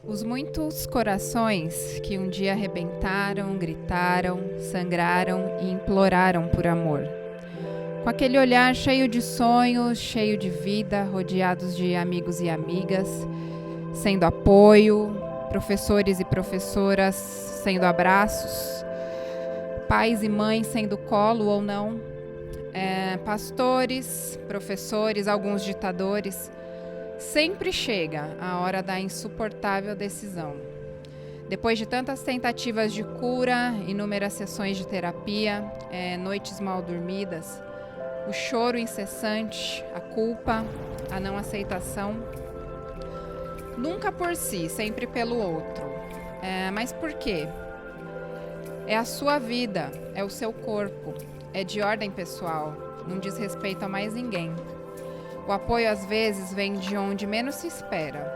Os muitos corações que um dia arrebentaram, gritaram, sangraram e imploraram por amor. Com aquele olhar cheio de sonhos, cheio de vida, rodeados de amigos e amigas, sendo apoio, professores e professoras sendo abraços, pais e mães sendo colo ou não, pastores, professores, alguns ditadores. Sempre chega a hora da insuportável decisão. Depois de tantas tentativas de cura, inúmeras sessões de terapia, noites mal dormidas, o choro incessante, a culpa, a não aceitação, nunca por si, sempre pelo outro. Mas por quê? É a sua vida, é o seu corpo, é de ordem pessoal, não diz respeito a mais ninguém. O apoio, às vezes, vem de onde menos se espera.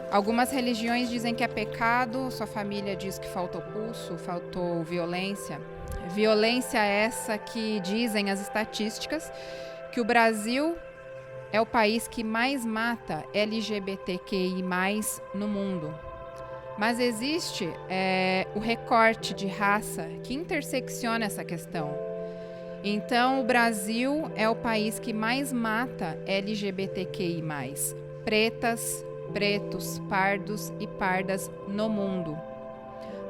Algumas religiões dizem que é pecado, sua família diz que faltou pulso, faltou violência. Violência essa que dizem as estatísticas que o Brasil é o país que mais mata LGBTQI+, no mundo. Mas existe o recorte de raça que intersecciona essa questão. Então, o Brasil é o país que mais mata LGBTQI+, pretas, pretos, pardos e pardas no mundo.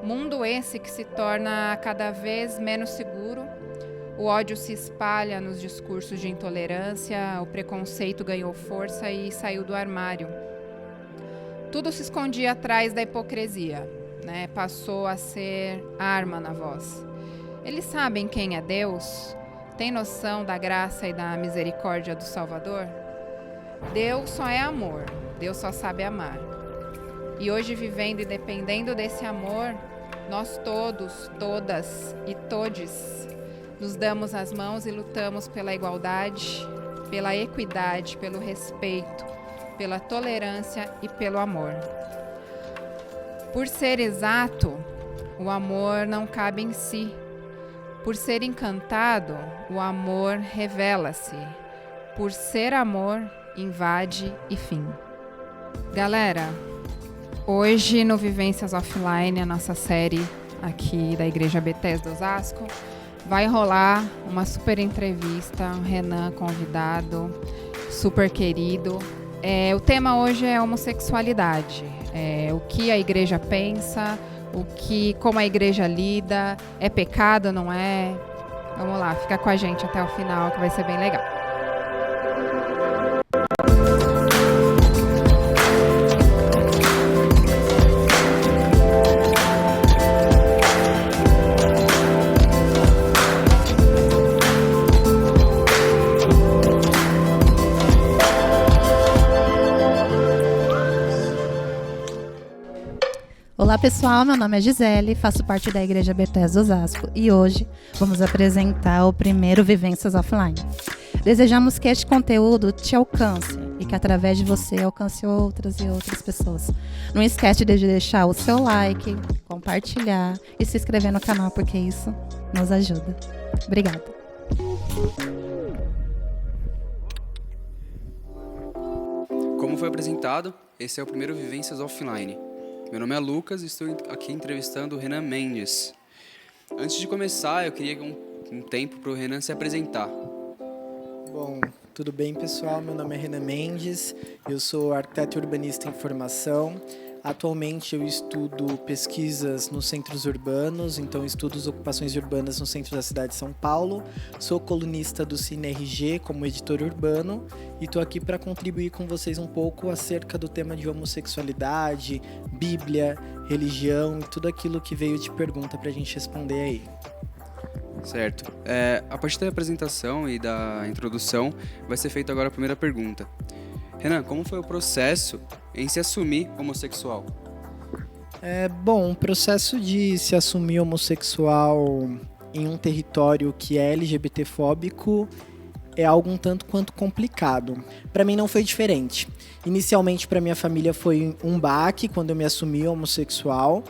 Mundo esse que se torna cada vez menos seguro, o ódio se espalha nos discursos de intolerância, o preconceito ganhou força e saiu do armário. Tudo se escondia atrás da hipocrisia, né? Passou a ser arma na voz. Eles sabem quem é Deus? Tem noção da graça e da misericórdia do Salvador? Deus só é amor, Deus só sabe amar. E hoje, vivendo e dependendo desse amor, nós todos, todas e todes nos damos as mãos e lutamos pela igualdade, pela equidade, pelo respeito, pela tolerância e pelo amor. Por ser exato, o amor não cabe em si. Por ser encantado, o amor revela-se. Por ser amor, invade e fim. Galera, hoje no Vivências Offline, a nossa série aqui da Igreja Bethesda Osasco, vai rolar uma super entrevista, um Renan convidado, super querido. O tema hoje é homossexualidade, o que a igreja pensa, como a igreja lida, é pecado, não é? Vamos lá, fica com a gente até o final que vai ser bem legal. Olá pessoal, meu nome é Gisele, faço parte da Igreja Bethesda Osasco e hoje vamos apresentar o primeiro Vivências Offline. Desejamos que este conteúdo te alcance e que através de você alcance outras e outras pessoas. Não esquece de deixar o seu like, compartilhar e se inscrever no canal porque isso nos ajuda. Obrigada. Como foi apresentado, esse é o primeiro Vivências Offline. Meu nome é Lucas e estou aqui entrevistando o Renan Mendes. Antes de começar, eu queria um tempo para o Renan se apresentar. Bom, tudo bem, pessoal? Meu nome é Renan Mendes, eu sou arquiteto urbanista em formação. Atualmente eu estudo pesquisas nos centros urbanos, então estudo as ocupações urbanas no centro da cidade de São Paulo. Sou colunista do Cine RG como editor urbano e estou aqui para contribuir com vocês um pouco acerca do tema de homossexualidade, Bíblia, religião e tudo aquilo que veio de pergunta para a gente responder aí. Certo. A partir da apresentação e da introdução, vai ser feita agora a primeira pergunta. Renan, como foi o processo em se assumir homossexual? Bom, o processo de se assumir homossexual em um território que é LGBTfóbico é algo um tanto quanto complicado. Para mim não foi diferente. Inicialmente para minha família foi um baque quando eu me assumi homossexual.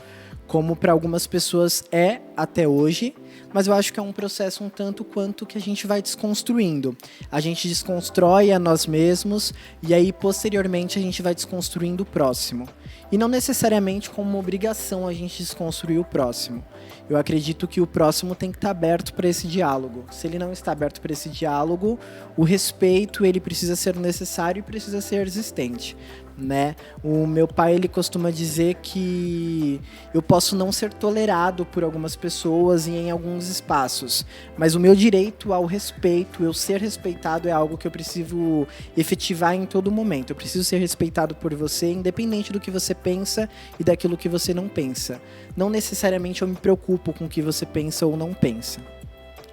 como para algumas pessoas é até hoje, mas eu acho que é um processo um tanto quanto que a gente vai desconstruindo. A gente desconstrói a nós mesmos e aí posteriormente a gente vai desconstruindo o próximo. E não necessariamente como uma obrigação a gente desconstruir o próximo. Eu acredito que o próximo tem que estar aberto para esse diálogo. Se ele não está aberto para esse diálogo, o respeito ele precisa ser necessário e precisa ser existente, né? O meu pai ele costuma dizer que eu posso não ser tolerado por algumas pessoas e em alguns espaços, mas o meu direito ao respeito, eu ser respeitado é algo que eu preciso efetivar em todo momento. Eu preciso ser respeitado por você, independente do que você pensa e daquilo que você não pensa. Não necessariamente eu me preocupo com o que você pensa ou não pensa.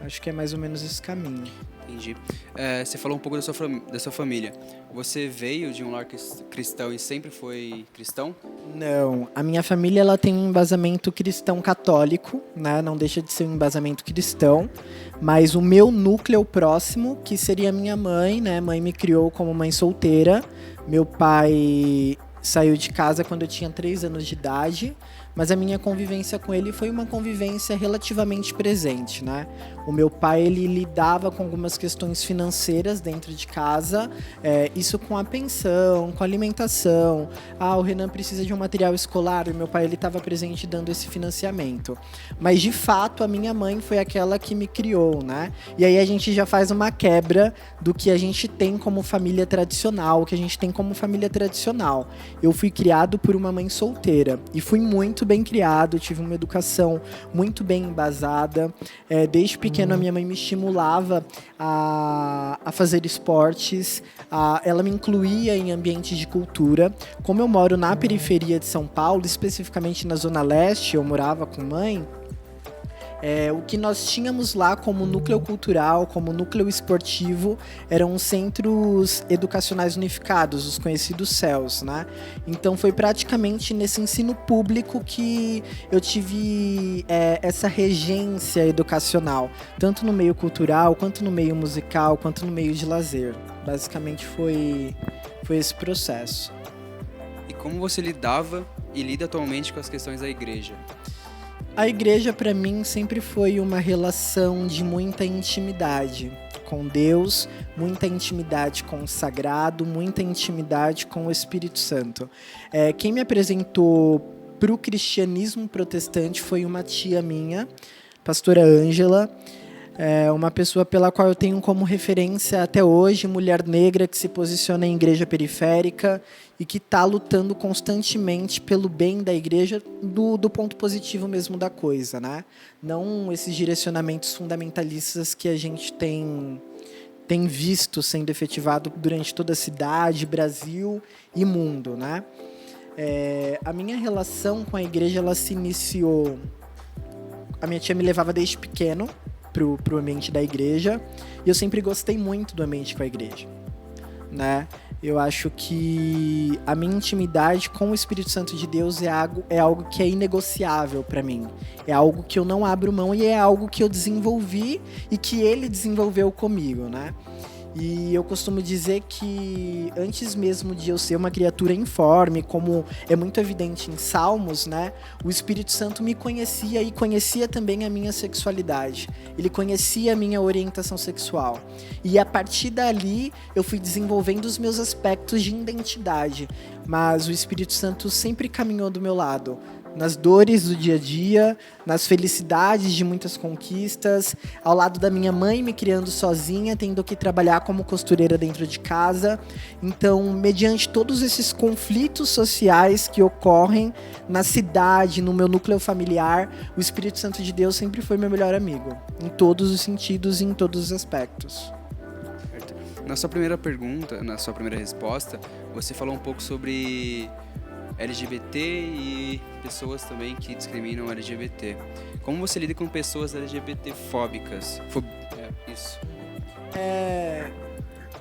Acho que é mais ou menos esse caminho. Entendi. Você falou um pouco da sua família. Você veio de um lar cristão e sempre foi cristão? Não, a minha família ela tem um embasamento cristão católico, né? Não deixa de ser um embasamento cristão, mas o meu núcleo próximo, que seria a minha mãe, né? Mãe me criou como mãe solteira. Meu pai saiu de casa quando eu tinha 3 anos de idade, mas a minha convivência com ele foi uma convivência relativamente presente, né? O meu pai, ele lidava com algumas questões financeiras dentro de casa, isso com a pensão, com a alimentação. O Renan precisa de um material escolar, e meu pai, ele estava presente dando esse financiamento. Mas, de fato, a minha mãe foi aquela que me criou, né? E aí a gente já faz uma quebra do que a gente tem como família tradicional, o que a gente tem como família tradicional. Eu fui criado por uma mãe solteira e fui muito bem criado, tive uma educação muito bem embasada. Desde pequeno, a minha mãe me estimulava a fazer esportes, ela me incluía em ambientes de cultura. Como eu moro na periferia de São Paulo, especificamente na Zona Leste, eu morava com mãe, o que nós tínhamos lá como núcleo cultural, como núcleo esportivo, eram os centros educacionais unificados, os conhecidos CELs, né? Então foi praticamente nesse ensino público que eu tive essa regência educacional, tanto no meio cultural, quanto no meio musical, quanto no meio de lazer. Basicamente foi esse processo. E como você lidava e lida atualmente com as questões da igreja? A igreja, para mim, sempre foi uma relação de muita intimidade com Deus, muita intimidade com o sagrado, muita intimidade com o Espírito Santo. Quem me apresentou para o cristianismo protestante foi uma tia minha, pastora Ângela, uma pessoa pela qual eu tenho como referência até hoje, mulher negra que se posiciona em igreja periférica e que está lutando constantemente pelo bem da igreja do ponto positivo mesmo da coisa, né? Não esses direcionamentos fundamentalistas que a gente tem visto sendo efetivado durante toda a cidade, Brasil e mundo, né? A minha relação com a igreja, ela se iniciou... A minha tia me levava desde pequeno pro ambiente da igreja, e eu sempre gostei muito do ambiente com a igreja, né? Eu acho que a minha intimidade com o Espírito Santo de Deus é algo que é inegociável para mim. É algo que eu não abro mão e é algo que eu desenvolvi e que ele desenvolveu comigo, né? E eu costumo dizer que antes mesmo de eu ser uma criatura informe, como é muito evidente em Salmos, né, o Espírito Santo me conhecia e conhecia também a minha sexualidade. Ele conhecia a minha orientação sexual. E a partir dali eu fui desenvolvendo os meus aspectos de identidade. Mas o Espírito Santo sempre caminhou do meu lado. Nas dores do dia a dia, nas felicidades de muitas conquistas, ao lado da minha mãe me criando sozinha, tendo que trabalhar como costureira dentro de casa. Então, mediante todos esses conflitos sociais que ocorrem na cidade, no meu núcleo familiar, o Espírito Santo de Deus sempre foi meu melhor amigo, em todos os sentidos e em todos os aspectos. Na sua primeira pergunta, na sua primeira resposta, você falou um pouco sobre LGBT e pessoas também que discriminam LGBT. Como você lida com pessoas LGBT-fóbicas? Isso.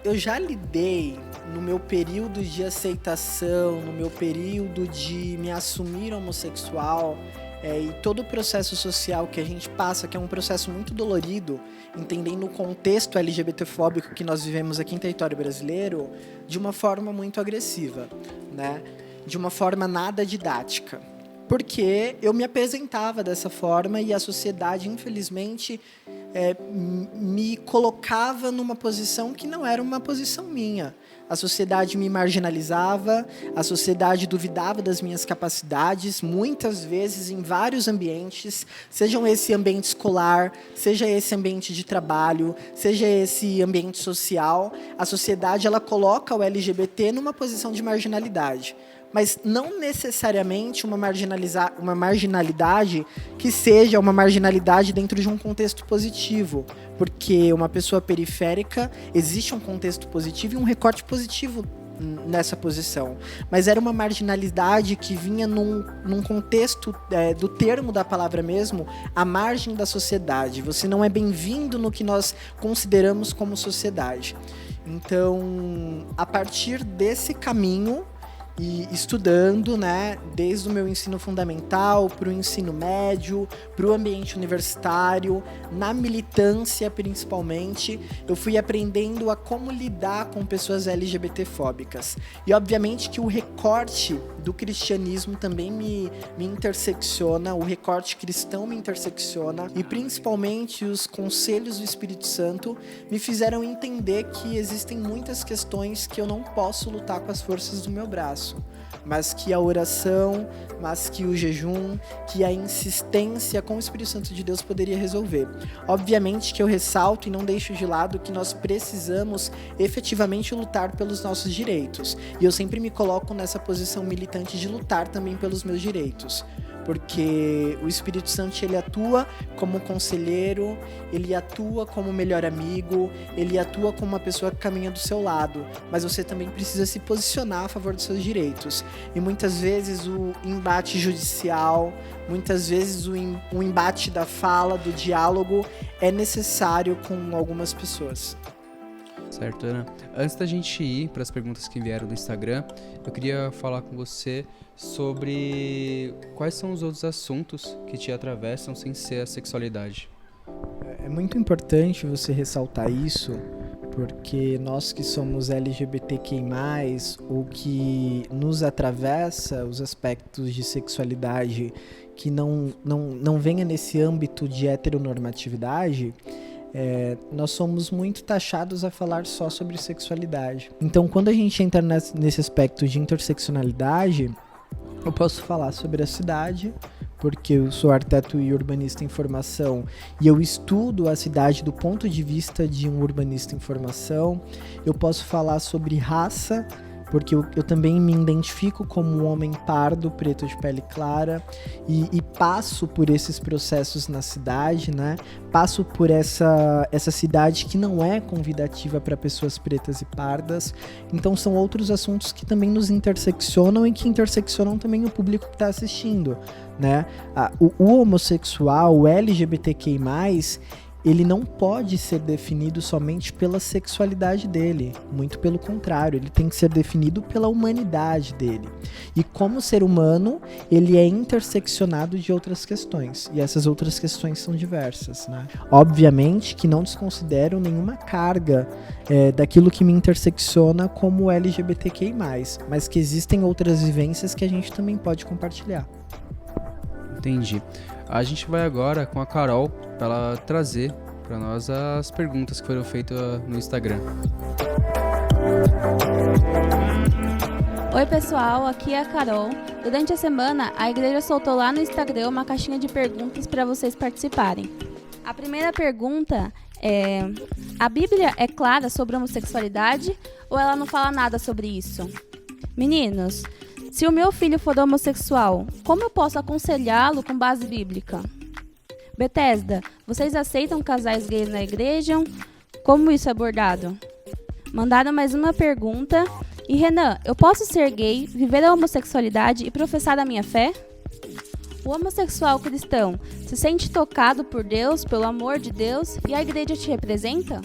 Eu já lidei no meu período de aceitação, no meu período de me assumir homossexual, e todo o processo social que a gente passa, que é um processo muito dolorido, entendendo o contexto LGBT-fóbico que nós vivemos aqui em território brasileiro, de uma forma muito agressiva, né? De uma forma nada didática. porque eu me apresentava dessa forma e a sociedade, infelizmente, me colocava numa posição que não era uma posição minha. A sociedade me marginalizava, a sociedade duvidava das minhas capacidades, muitas vezes em vários ambientes, sejam esse ambiente escolar, seja esse ambiente de trabalho, seja esse ambiente social, a sociedade ela coloca o LGBT numa posição de marginalidade. Mas não necessariamente uma marginalidade que seja uma marginalidade dentro de um contexto positivo, porque uma pessoa periférica, existe um contexto positivo e um recorte positivo nessa posição, mas era uma marginalidade que vinha num contexto do termo da palavra mesmo, à margem da sociedade. Você não é bem-vindo no que nós consideramos como sociedade. Então, a partir desse caminho, e estudando, né, desde o meu ensino fundamental para o ensino médio, para o ambiente universitário, na militância principalmente, eu fui aprendendo a como lidar com pessoas LGBTfóbicas. E obviamente que o recorte do cristianismo também me intersecciona, o recorte cristão me intersecciona, e principalmente os conselhos do Espírito Santo me fizeram entender que existem muitas questões que eu não posso lutar com as forças do meu braço, mas que a oração, mas que o jejum, que a insistência com o Espírito Santo de Deus poderia resolver. Obviamente que eu ressalto e não deixo de lado que nós precisamos efetivamente lutar pelos nossos direitos. E eu sempre me coloco nessa posição militante de lutar também pelos meus direitos. Porque o Espírito Santo, ele atua como conselheiro, ele atua como melhor amigo, ele atua como uma pessoa que caminha do seu lado, mas você também precisa se posicionar a favor dos seus direitos. E muitas vezes o embate judicial, muitas vezes o embate da fala, do diálogo, é necessário com algumas pessoas. Certo, Ana. Antes da gente ir para as perguntas que vieram do Instagram, eu queria falar com você sobre quais são os outros assuntos que te atravessam sem ser a sexualidade. É muito importante você ressaltar isso, porque nós que somos LGBTQI+, o que nos atravessa, os aspectos de sexualidade que não venha nesse âmbito de heteronormatividade, nós somos muito taxados a falar só sobre sexualidade. Então, quando a gente entra nesse aspecto de interseccionalidade, eu posso falar sobre a cidade, porque eu sou arquiteto e urbanista em formação, e eu estudo a cidade do ponto de vista de um urbanista em formação. Eu posso falar sobre raça, porque eu também me identifico como um homem pardo, preto de pele clara, e passo por esses processos na cidade, né? Passo por essa cidade que não é convidativa para pessoas pretas e pardas. Então são outros assuntos que também nos interseccionam e que interseccionam também o público que está assistindo, né? O homossexual, o LGBTQI+, ele não pode ser definido somente pela sexualidade dele, muito pelo contrário, ele tem que ser definido pela humanidade dele. E como ser humano, ele é interseccionado de outras questões, e essas outras questões são diversas, né? Obviamente que não desconsidero nenhuma carga daquilo que me intersecciona como LGBTQI+, mas que existem outras vivências que a gente também pode compartilhar. Entendi. A gente vai agora com a Carol para ela trazer para nós as perguntas que foram feitas no Instagram. Oi pessoal, aqui é a Carol. Durante a semana, a igreja soltou lá no Instagram uma caixinha de perguntas para vocês participarem. A primeira pergunta é: a Bíblia é clara sobre a homossexualidade ou ela não fala nada sobre isso? Meninos, se o meu filho for homossexual, como eu posso aconselhá-lo com base bíblica? Bethesda, vocês aceitam casais gays na igreja? Como isso é abordado? Mandaram mais uma pergunta. E Renan, eu posso ser gay, viver a homossexualidade e professar a minha fé? O homossexual cristão se sente tocado por Deus, pelo amor de Deus, e a igreja te representa?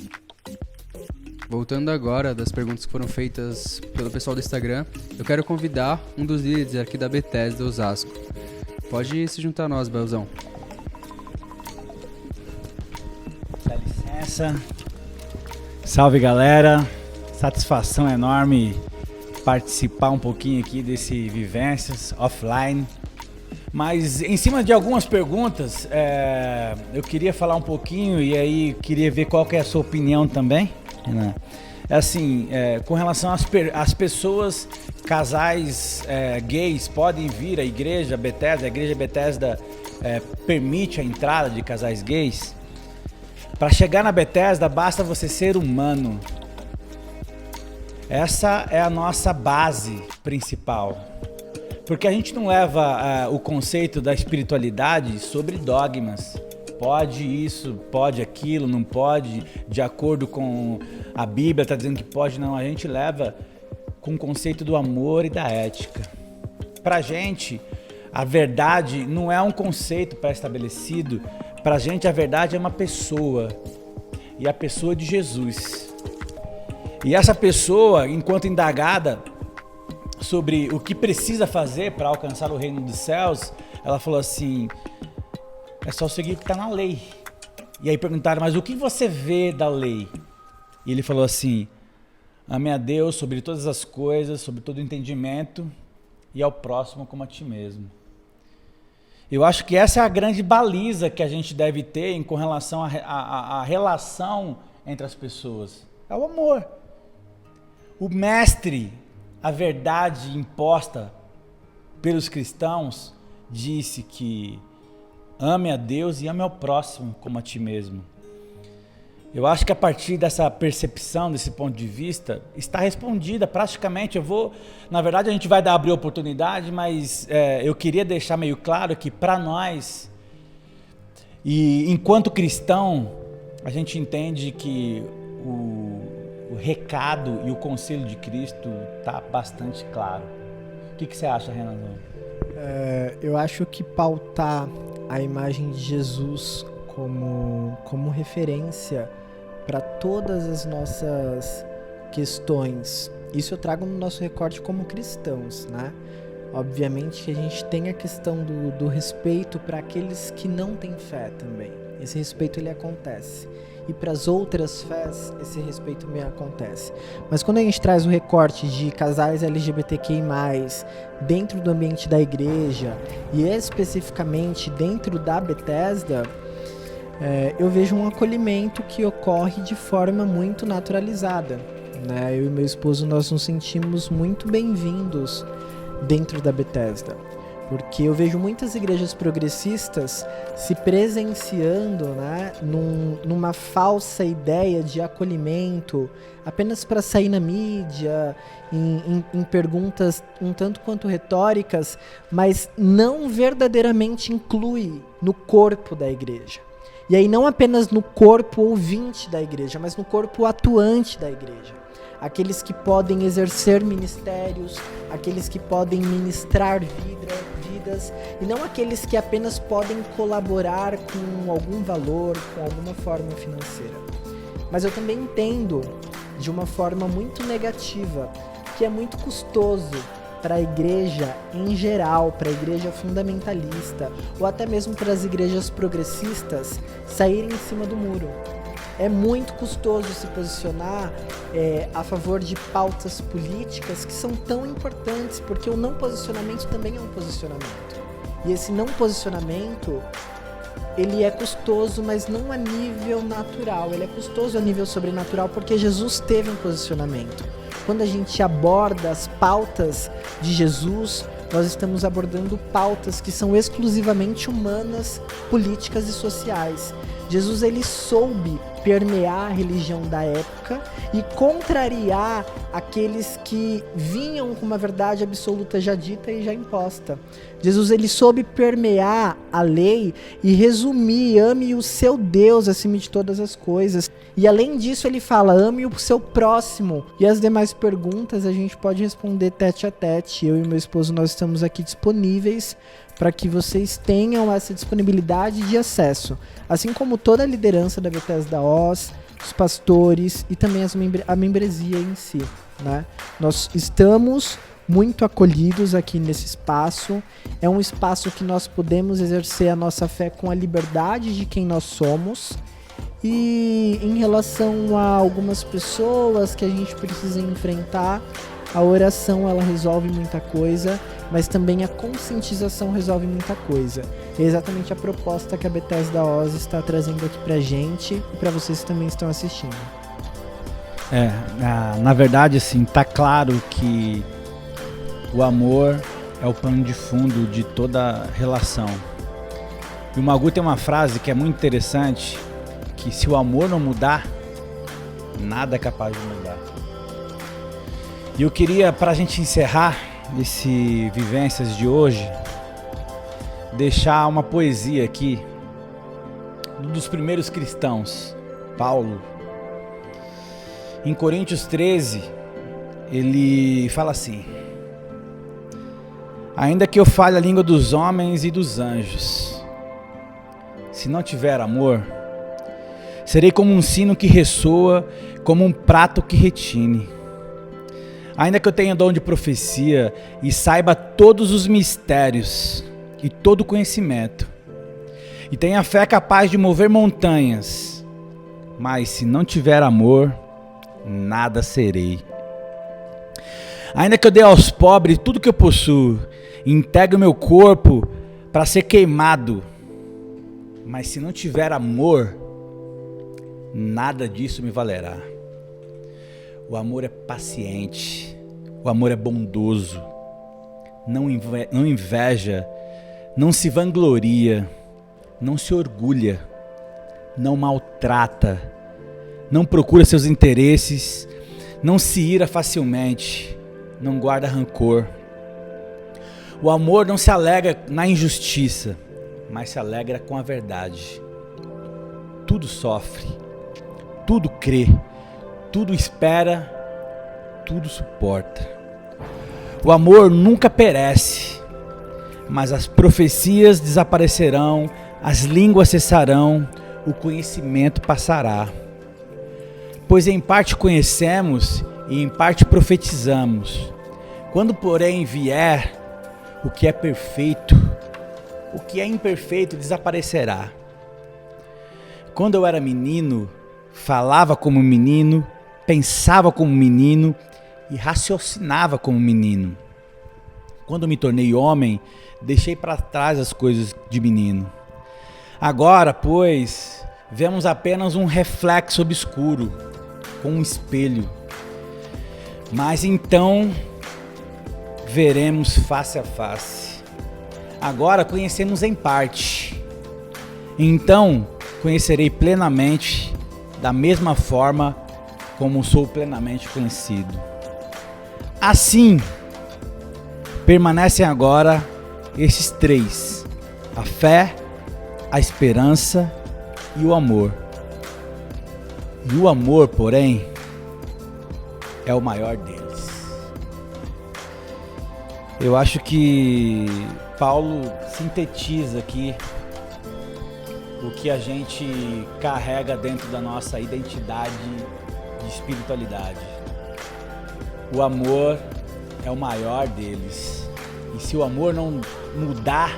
Voltando agora das perguntas que foram feitas pelo pessoal do Instagram, eu quero convidar um dos líderes aqui da Bethesda Osasco. Pode se juntar a nós, Belzão. Dá licença. Salve, galera. Satisfação enorme participar um pouquinho aqui desse Vivências Offline. Mas em cima de algumas perguntas, eu queria falar um pouquinho e aí queria ver qual que é a sua opinião também, Renan. Assim, com relação às pessoas, casais gays podem vir à igreja Bethesda. A igreja Bethesda permite a entrada de casais gays. Para chegar na Bethesda, basta você ser humano. Essa é a nossa base principal. Porque a gente não leva o conceito da espiritualidade sobre dogmas. Pode isso, pode aquilo, não pode, de acordo com a Bíblia, está dizendo que pode, não. A gente leva com o conceito do amor e da ética. Pra gente, a verdade não é um conceito pré-estabelecido. Pra gente, a verdade é uma pessoa. E a pessoa de Jesus. E essa pessoa, enquanto indagada sobre o que precisa fazer para alcançar o reino dos céus, ela falou assim: é só seguir o que está na lei. E aí perguntaram: mas o que você vê da lei? E ele falou assim: ame a Deus sobre todas as coisas, sobre todo o entendimento, e ao próximo como a ti mesmo. Eu acho que essa é a grande baliza que a gente deve ter com relação à relação entre as pessoas. É o amor. O mestre, a verdade imposta pelos cristãos, disse que ame a Deus e ame ao próximo como a ti mesmo. Eu acho que a partir dessa percepção, desse ponto de vista, está respondida praticamente. Na verdade, a gente vai abrir oportunidade, mas eu queria deixar meio claro que para nós, e enquanto cristão, a gente entende que o recado e o conselho de Cristo está bastante claro. O que você acha, Renan? Eu acho que pautar a imagem de Jesus como referência para todas as nossas questões, isso eu trago no nosso recorte como cristãos, né? Obviamente que a gente tem a questão do respeito para aqueles que não têm fé também. Esse respeito ele acontece. E para as outras fés, esse respeito também acontece. Mas quando a gente traz o recorte de casais LGBTQI+, dentro do ambiente da igreja, e especificamente dentro da Bethesda, eu vejo um acolhimento que ocorre de forma muito naturalizada, né? Eu e meu esposo, nós nos sentimos muito bem-vindos dentro da Bethesda. Porque eu vejo muitas igrejas progressistas se presenciando, né, numa falsa ideia de acolhimento, apenas para sair na mídia, em perguntas um tanto quanto retóricas, mas não verdadeiramente inclui no corpo da igreja. E aí não apenas no corpo ouvinte da igreja, mas no corpo atuante da igreja. Aqueles que podem exercer ministérios, aqueles que podem ministrar vidas, e não aqueles que apenas podem colaborar com algum valor, com alguma forma financeira. Mas eu também entendo de uma forma muito negativa que é muito custoso para a igreja em geral, para a igreja fundamentalista, ou até mesmo para as igrejas progressistas saírem em cima do muro. É muito custoso se posicionar a favor de pautas políticas que são tão importantes, porque o não posicionamento também é um posicionamento. E esse não posicionamento, ele é custoso, mas não a nível natural. Ele é custoso a nível sobrenatural, porque Jesus teve um posicionamento. Quando a gente aborda as pautas de Jesus, nós estamos abordando pautas que são exclusivamente humanas, políticas e sociais. Jesus, ele soube permear a religião da época e contrariar aqueles que vinham com uma verdade absoluta já dita e já imposta. Jesus, ele soube permear a lei e resumir: ame o seu Deus acima de todas as coisas. E além disso ele fala: ame o seu próximo. E as demais perguntas a gente pode responder tete a tete. Eu e meu esposo, nós estamos aqui disponíveis para que vocês tenham essa disponibilidade de acesso. Assim como toda a liderança da Bethesda Oz, os pastores e também a membresia em si, né? Nós estamos muito acolhidos aqui nesse espaço. É um espaço que nós podemos exercer a nossa fé com a liberdade de quem nós somos. E em relação a algumas pessoas que a gente precisa enfrentar, a oração ela resolve muita coisa. mas também a conscientização resolve muita coisa. É exatamente a proposta que a Bethesda Oz está trazendo aqui pra gente e pra vocês que também estão assistindo. Na verdade, assim, tá claro que o amor é o pano de fundo de toda relação. E o Magu tem uma frase que é muito interessante, que se o amor não mudar, nada é capaz de mudar. E eu queria, pra gente encerrar esse Vivências de hoje, deixar uma poesia aqui dos primeiros cristãos, Paulo. Em Coríntios 13, ele fala assim: ainda que eu fale a língua dos homens e dos anjos, se não tiver amor, serei como um sino que ressoa, como um prato que retine. Ainda que eu tenha dom de profecia e saiba todos os mistérios e todo conhecimento, e tenha fé capaz de mover montanhas, mas se não tiver amor, nada serei. Ainda que eu dê aos pobres tudo que eu possuo, e integre o meu corpo para ser queimado, mas se não tiver amor, nada disso me valerá. O amor é paciente, o amor é bondoso, não inveja, não se vangloria, não se orgulha, não maltrata, não procura seus interesses, não se ira facilmente, não guarda rancor. O amor não se alegra na injustiça, mas se alegra com a verdade. Tudo sofre, tudo crê, tudo espera, tudo suporta. O amor nunca perece, mas as profecias desaparecerão, as línguas cessarão, o conhecimento passará. Pois em parte conhecemos e em parte profetizamos. Quando, porém, vier o que é perfeito, o que é imperfeito desaparecerá. Quando eu era menino, falava como menino, pensava como menino e raciocinava como menino. Quando me tornei homem, deixei para trás as coisas de menino. Agora, pois, vemos apenas um reflexo obscuro, com um espelho. Mas então veremos face a face. Agora conhecemos em parte. Então conhecerei plenamente, da mesma forma como sou plenamente conhecido. Assim, permanecem agora esses três: a fé, a esperança e o amor. E o amor, porém, é o maior deles. Eu acho que Paulo sintetiza aqui o que a gente carrega dentro da nossa identidade de espiritualidade. O amor é o maior deles. E se o amor não mudar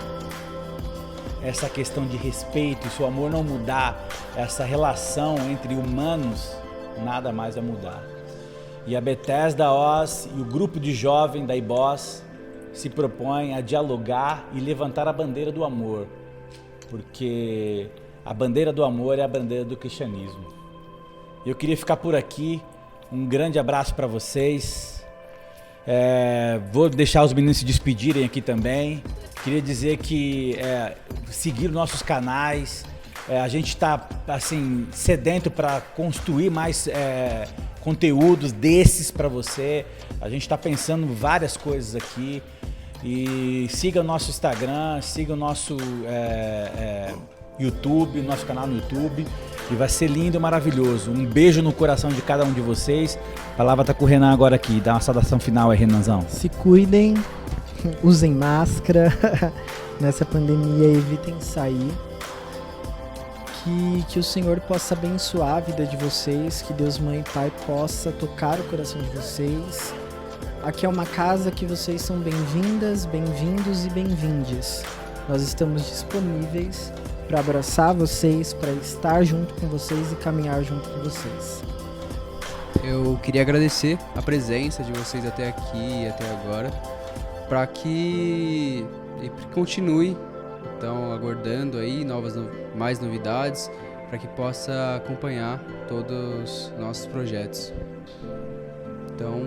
essa questão de respeito, se o amor não mudar essa relação entre humanos, nada mais vai mudar. E a Bethesda Oz e o grupo de jovens da IBOS se propõem a dialogar e levantar a bandeira do amor, porque a bandeira do amor é a bandeira do cristianismo. Eu queria ficar por aqui. Um grande abraço para vocês. Vou deixar os meninos se despedirem aqui também. Queria dizer que seguir nossos canais. A gente está assim, sedento para construir mais conteúdos desses para você. A gente está pensando várias coisas aqui. E siga o nosso Instagram, siga o nosso YouTube, nosso canal no YouTube. E vai ser lindo e maravilhoso. Um beijo no coração de cada um de vocês. A palavra está com o Renan agora aqui. Dá uma saudação final aí, Renanzão. Se cuidem, usem máscara. Nessa pandemia, evitem sair. Que o Senhor possa abençoar a vida de vocês. Que Deus, Mãe e Pai possa tocar o coração de vocês. Aqui é uma casa que vocês são bem-vindas, bem-vindos e bem-vindes. Nós estamos disponíveis para abraçar vocês, para estar junto com vocês e caminhar junto com vocês. Eu queria agradecer a presença de vocês até aqui e até agora. para que continue, então, aguardando aí mais novidades, para que possa acompanhar todos os nossos projetos. Então,